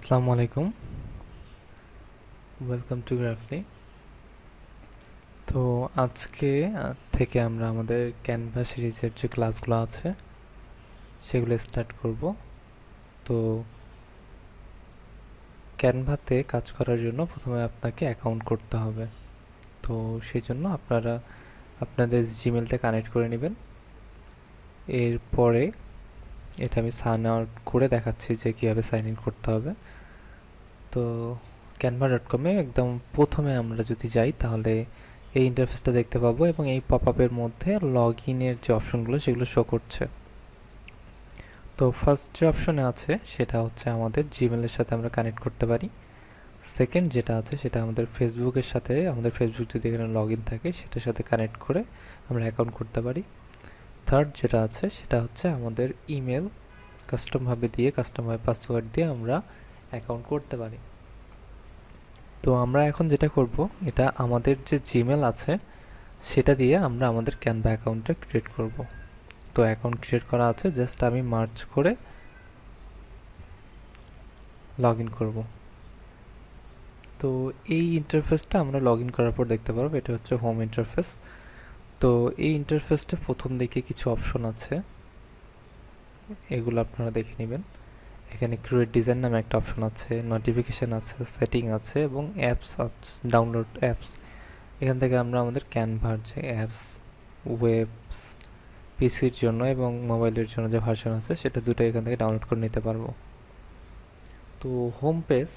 আসসালামু আলাইকুম, welcome to গ্রাফলি। তো আজকে থেকে আমরা আমাদের ক্যানভা সিরিজের যে ক্লাসগুলো আছে সেগুলো স্টার্ট করব। তো ক্যানভাতে কাজ করার জন্য প্রথমে আপনাকে অ্যাকাউন্ট করতে হবে। তো সেই জন্য আপনারা আপনাদের জিমেলটা কানেক্ট করে নেবেন। এরপরে এটা আমি সাইন আউট করে দেখাচ্ছি যে কীভাবে সাইন ইন করতে হবে। তো canva.com-এ একদম প্রথমে আমরা যদি যাই তাহলে এই ইন্টারফেসটা দেখতে পাবো এবং এই পপআপের মধ্যে লগ ইনের যে অপশনগুলো সেগুলো শো করছে। তো ফার্স্ট যে অপশনে আছে সেটা হচ্ছে আমাদের জিমেলের সাথে আমরা কানেক্ট করতে পারি। সেকেন্ড যেটা আছে সেটা আমাদের ফেসবুকের সাথে, আমাদের ফেসবুক যদি এখানে লগ ইন থাকে সেটার সাথে কানেক্ট করে আমরা অ্যাকাউন্ট করতে পারি। থার্ড যেটা আছে সেটা হচ্ছে আমাদের ইমেল কাস্টমভাবে দিয়ে, কাস্টমভাবে পাসওয়ার্ড দিয়ে আমরা অ্যাকাউন্ট করতে পারি। তো আমরা এখন যেটা করব, এটা আমাদের যে জিমেল আছে সেটা দিয়ে আমরা আমাদের ক্যানভা অ্যাকাউন্টটা ক্রিয়েট করব। তো অ্যাকাউন্ট ক্রিয়েট করা আছে, জাস্ট আমি মার্জ করে লগ ইন করবো। তো এই ইন্টারফেসটা আমরা লগ ইন করার পর দেখতে পারবো, এটা হচ্ছে হোম ইন্টারফেস। তো এই ইন্টারফেসটা প্রথম দিকে কিছু অপশন আছে, এগুলো আপনারা দেখে নেবেন। এখানে ক্রিয়েট ডিজাইন নামে একটা অপশন আছে, নোটিফিকেশান আছে, সেটিং আছে এবং অ্যাপস আছে, ডাউনলোড অ্যাপস। এখান থেকে আমরা আমাদের ক্যানভার যে অ্যাপস, ওয়েবস, পিসির জন্য এবং মোবাইলের জন্য যে ভার্সন আছে সেটা দুটো এখান থেকে ডাউনলোড করে নিতে পারবো। তো হোম পেজ,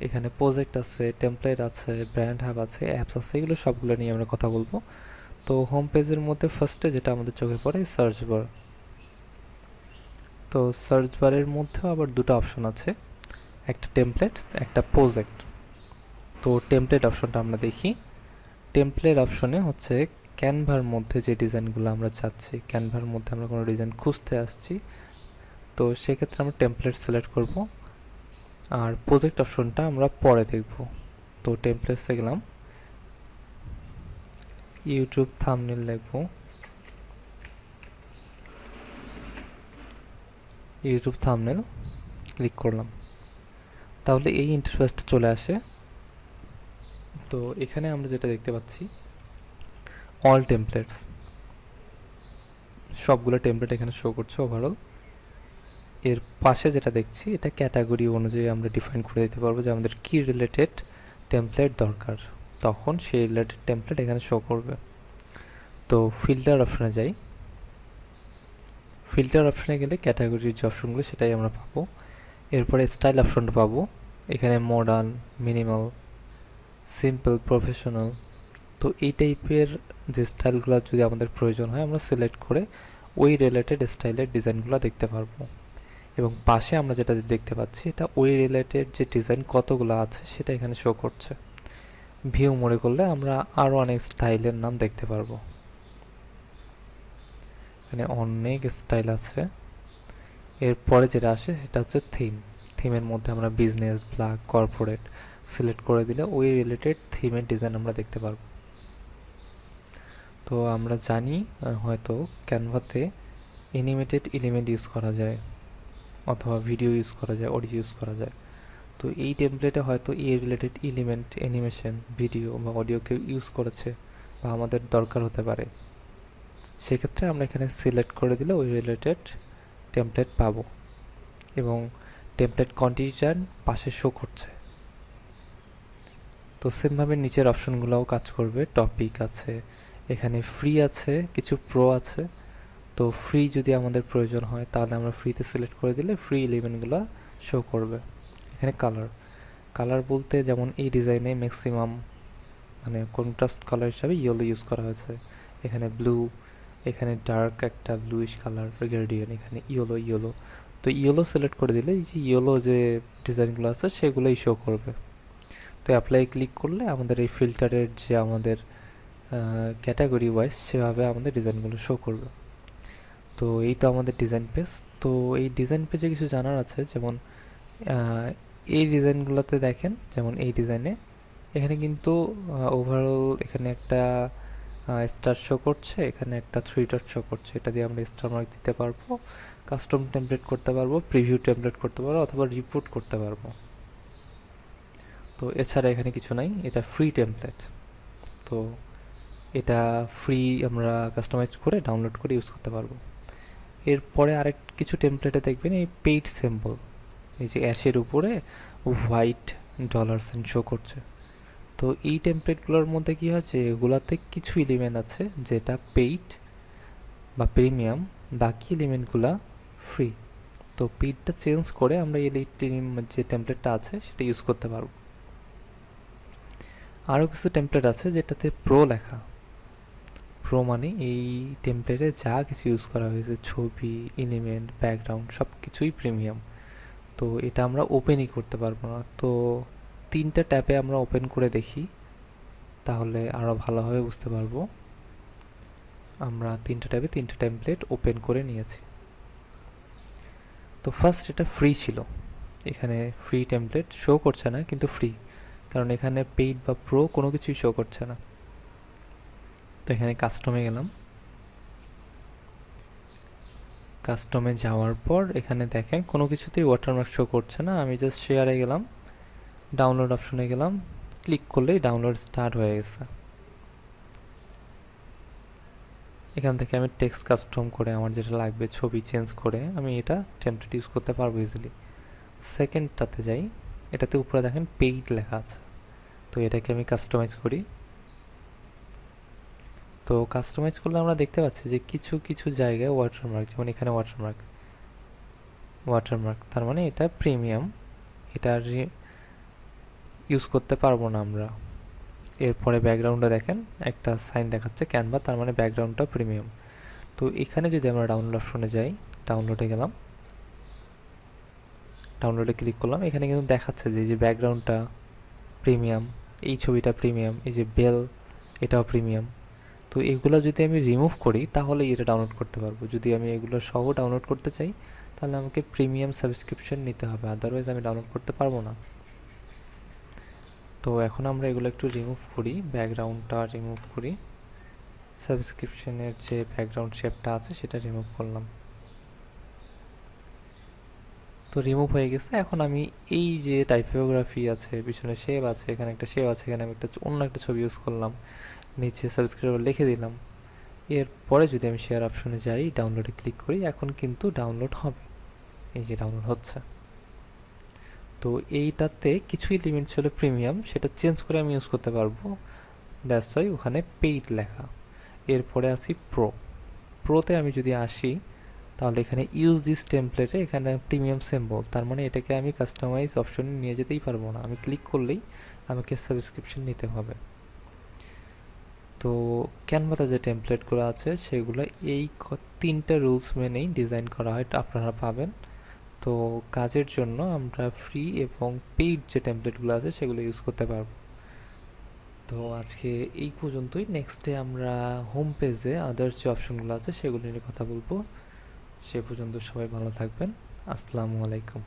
এখানে প্রজেক্ট আছে, টেমপ্লেট আছে, ব্র্যান্ড হাব আছে, অ্যাপস আছে, এগুলো সবগুলো নিয়ে আমরা কথা বলবো। তো হোম পেজের মধ্যে ফার্স্টে যেটা আমাদের চোখে পড়ে সার্চ বার। তো সার্চ বারের মধ্যেও আবার দুটো অপশন আছে, একটা টেমপ্লেট, একটা প্রজেক্ট। তো টেমপ্লেট অপশনটা আমরা দেখি। টেমপ্লেট অপশনে হচ্ছে ক্যানভার মধ্যে যে ডিজাইনগুলো আমরা চাচ্ছি, ক্যানভার মধ্যে আমরা কোনো ডিজাইন খুঁজতে আসছি, তো সেক্ষেত্রে আমরা টেমপ্লেট সিলেক্ট করব। আর প্রজেক্ট অপশনটা আমরা পরে দেখব। তো টেমপ্লেটসে গেলাম, ইউটিউব থাম্বনেল লিখব, ইউটিউব থাম্বনেল ক্লিক করলাম, তাহলে এই ইন্টারফেসটা চলে আসে। তো এখানে আমরা যেটা দেখতে পাচ্ছি, অল টেমপ্লেটস, সবগুলো টেমপ্লেট এখানে শো করছে ওভারঅল। এর পাশে যেটা দেখছি এটা ক্যাটাগরি অনুযায়ী আমরা ডিফাইন করে দিতে পারবো যে আমাদের কি রিলেটেড টেমপ্লেট দরকার, তখন সেই রিলেটেড টেমপ্লেট এখানে শো করবে। তো ফিল্টার অপশনে যাই, ফিল্টার অপশনে গেলে ক্যাটাগরির যে অপশনগুলো সেটাই আমরা পাবো। এরপরে স্টাইল অপশনটা পাবো, এখানে মডার্ন, মিনিমাল, সিম্পল, প্রফেশনাল। তো এই টাইপের যে স্টাইলগুলো যদি আমাদের প্রয়োজন হয় আমরা সিলেক্ট করে ওই রিলেটেড স্টাইলের ডিজাইনগুলো দেখতে পারবো। এবং পাশে আমরা যেটা দেখতে পাচ্ছি এটা ওই রিলেটেড যে ডিজাইন কতগুলো আছে সেটা এখানে শো করছে। ভিউ মোডে করলে আমরা আরও অনেক স্টাইলের নাম দেখতে পারবো, এখানে অনেক স্টাইল আছে। এরপরে যেটা আসে সেটা হচ্ছে থিম। থিমের মধ্যে আমরা বিজনেস, ব্ল্যাক, কর্পোরেট সিলেক্ট করে দিলে ওই রিলেটেড থিমের ডিজাইন আমরা দেখতে পারবো। তো আমরা জানি হয়তো ক্যানভাতে অ্যানিমেটেড এলিমেন্ট ইউজ করা যায়, অথবা ভিডিও ইউজ করা যায়, অডিও ইউজ করা যায়। তো এই টেমপ্লেটে হয়তো এই রিলেটেড এলিমেন্ট, অ্যানিমেশন, ভিডিও বা অডিও কেউ ইউজ করেছে বা আমাদের দরকার হতে পারে। সেক্ষেত্রে আমরা এখানে সিলেক্ট করে দিলে ওই রিলেটেড টেমপ্লেট পাবো এবং টেমপ্লেট কোয়ান্টিটিটার পাশে শো করছে। তো সেমভাবে নিচের অপশনগুলোও কাজ করবে। টপিক আছে, এখানে ফ্রি আছে, কিছু প্রো আছে। তো ফ্রি যদি আমাদের প্রয়োজন হয় তাহলে আমরা ফ্রিতে সিলেক্ট করে দিলে ফ্রি এলিমেন্টগুলো শো করবে। এখানে কালার, কালার বলতে যেমন এই ডিজাইনে ম্যাক্সিমাম মানে কন্ট্রাস্ট কালার হিসাবে ইয়েলো ইউজ করা হয়েছে, এখানে ব্লু, এখানে ডার্ক একটা ব্লুইশ কালার গ্রেডিয়েন্ট, এখানে ইয়েলো। তো ইয়েলো সিলেক্ট করে দিলে এই যে ইয়েলো যে ডিজাইনগুলো আছে সেগুলোই শো করবে। তো অ্যাপ্লাই ক্লিক করলে আমাদের এই ফিল্টারের যে আমাদের ক্যাটাগরি ওয়াইজ সেভাবে আমাদের ডিজাইনগুলো শো করবে। তো এই তো আমাদের ডিজাইন পেজ। তো এই ডিজাইন পেজে কিছু জানার আছে, যেমন এই ডিজাইনগুলোতে দেখেন, যেমন এই ডিজাইনে এখানে কিন্তু ওভারঅল এখানে একটা স্টার শো করছে, এখানে একটা 3 ডট শো করছে, এটা দিয়ে আমরা স্টার মার্ক দিতে পারবো, কাস্টম টেমপ্লেট করতে পারবো, প্রিভিউ টেমপ্লেট করতে পারবো অথবা রিপোর্ট করতে পারবো। তো এছাড়া এখানে কিছু নাই, এটা ফ্রি টেমপ্লেট। তো এটা ফ্রি আমরা কাস্টমাইজ করে ডাউনলোড করে ইউজ করতে পারবো। এরপরে আরেক কিছু টেমপ্লেটে দেখবেন এই পেইড সিম্বল, এই যে অ্যাশের উপরে হোয়াইট ডলার সাইন শো করছে। তো এই টেমপ্লেটগুলোর মধ্যে কি হচ্ছে, এগুলাতে কিছু এলিমেন্ট আছে যেটা পেইড বা প্রিমিয়াম, বাকি এলিমেন্টগুলা ফ্রি। তো পেইডটা চেঞ্জ করে আমরা এই যে টেমপ্লেটটা আছে সেটা ইউজ করতে পারবো। আরও কিছু টেমপ্লেট আছে যেটাতে প্রো লেখা। প্রো মানে এই টেমপ্লেটে যা কিছু ইউজ করা হয়েছে, ছবি, এলিমেন্ট, ব্যাকগ্রাউন্ড, সব কিছুই প্রিমিয়াম। তো এটা আমরা ওপেনই করতে পারবো না। তো 3টা ট্যাবে আমরা ওপেন করে দেখি, তাহলে আরও ভালোভাবে বুঝতে পারবো। আমরা 3টা ট্যাবে 3টা টেমপ্লেট ওপেন করে নিয়েছি। তো ফার্স্ট এটা ফ্রি ছিল, এখানে ফ্রি টেমপ্লেট শো করছে না, কিন্তু ফ্রি, কারণ এখানে পেইড বা প্রো কোনো কিছুই শো করছে না। তো এখানে কাস্টমে গেলাম, কাস্টমে যাওয়ার পর এখানে দেখেন কোনো কিছুতেই ওয়াটারমার্ক শো করছে না। আমি জাস্ট শেয়ারে গেলাম, ডাউনলোড অপশনে গেলাম, ক্লিক করলেই ডাউনলোড স্টার্ট হয়ে গেছে। এখান থেকে আমি টেক্সট কাস্টম করে আমার যেটা লাগবে ছবি চেঞ্জ করে আমি এটা টেমপ্লেট ইউজ করতে পারবো ইজিলি। সেকেন্ডটাতে যাই, এটাতে উপরে দেখেন পেইড লেখা আছে। তো এটাকে আমি কাস্টমাইজ করি। তো কাস্টমাইজ করলে আমরা দেখতে পাচ্ছি যে কিছু কিছু জায়গায় ওয়াটারমার্ক, যেমন এখানে ওয়াটারমার্ক তার মানে এটা প্রিমিয়াম, এটা ইউজ করতে পারবো না আমরা। এরপরে ব্যাকগ্রাউন্ডে দেখেন একটা সাইন দেখাচ্ছে ক্যানভা, তার মানে ব্যাকগ্রাউন্ডটা প্রিমিয়াম। তো এখানে যদি আমরা ডাউনলোড অপশনে যাই, ডাউনলোডে গেলাম, ডাউনলোডে ক্লিক করলাম, এখানে কিন্তু দেখাচ্ছে যে এই যে ব্যাকগ্রাউন্ডটা প্রিমিয়াম, এই ছবিটা প্রিমিয়াম, এই যে বেল এটাও প্রিমিয়াম। তো এগুলো যদি আমি রিমুভ করি তাহলে এটা ডাউনলোড করতে পারবো। যদি আমি এগুলো সহ ডাউনলোড করতে চাই তাহলে আমাকে প্রিমিয়াম সাবস্ক্রিপশন নিতে হবে, আদারওয়াইজ আমি ডাউনলোড করতে পারবো না। তো এখন আমরা এগুলো একটু রিমুভ করি, ব্যাকগ্রাউন্ডটা রিমুভ করি, সাবস্ক্রিপশনের যে ব্যাকগ্রাউন্ড শেপটা আছে সেটা রিমুভ করলাম। তো রিমুভ হয়ে গেছে। এখন আমি এই যে টাইপোগ্রাফি আছে, পিছনে শেপ আছে, এখানে একটা শেপ আছে, এখানে আমি অন্য একটা ছবি ইউজ করলাম, নিচে সাবস্ক্রাইবার লিখে দিলাম। এরপরে যদি আমি শেয়ার অপশনে যাই, ডাউনলোডে ক্লিক করি, এখন কিন্তু ডাউনলোড হবে, এই যে ডাউনলোড হচ্ছে। তো এইটাতে কিছু এলিমেন্ট ছিল প্রিমিয়াম, সেটা চেঞ্জ করে আমি ইউজ করতে পারবো, দ্যাটস ওয়াই ওখানে পেইড লেখা। এরপরে আসি প্রোতে আমি যদি আসি তাহলে এখানে ইউজ দিস টেমপ্লেটে এখানে প্রিমিয়াম সিম্বল, তার মানে এটাকে আমি কাস্টমাইজ অপশনে নিয়ে যেতেই পারবো না, আমি ক্লিক করলেই আমাকে সাবস্ক্রিপশন নিতে হবে। তো ক্যানভাতে যে টেমপ্লেটগুলো আছে সেগুলো এই 3টা রুলস মেনেই ডিজাইন করা হয়, আপনারা পাবেন। তো কাজের জন্য আমরা ফ্রি এবং পেইড যে টেমপ্লেটগুলো আছে সেগুলো ইউজ করতে পারবো। তো আজকে এই পর্যন্তই। নেক্সটে আমরা হোম পেজে আদার্স যে অপশনগুলো আছে সেগুলো নিয়ে কথা বলবো। সে পর্যন্ত সবাই ভালো থাকবেন। আসসালামু আলাইকুম।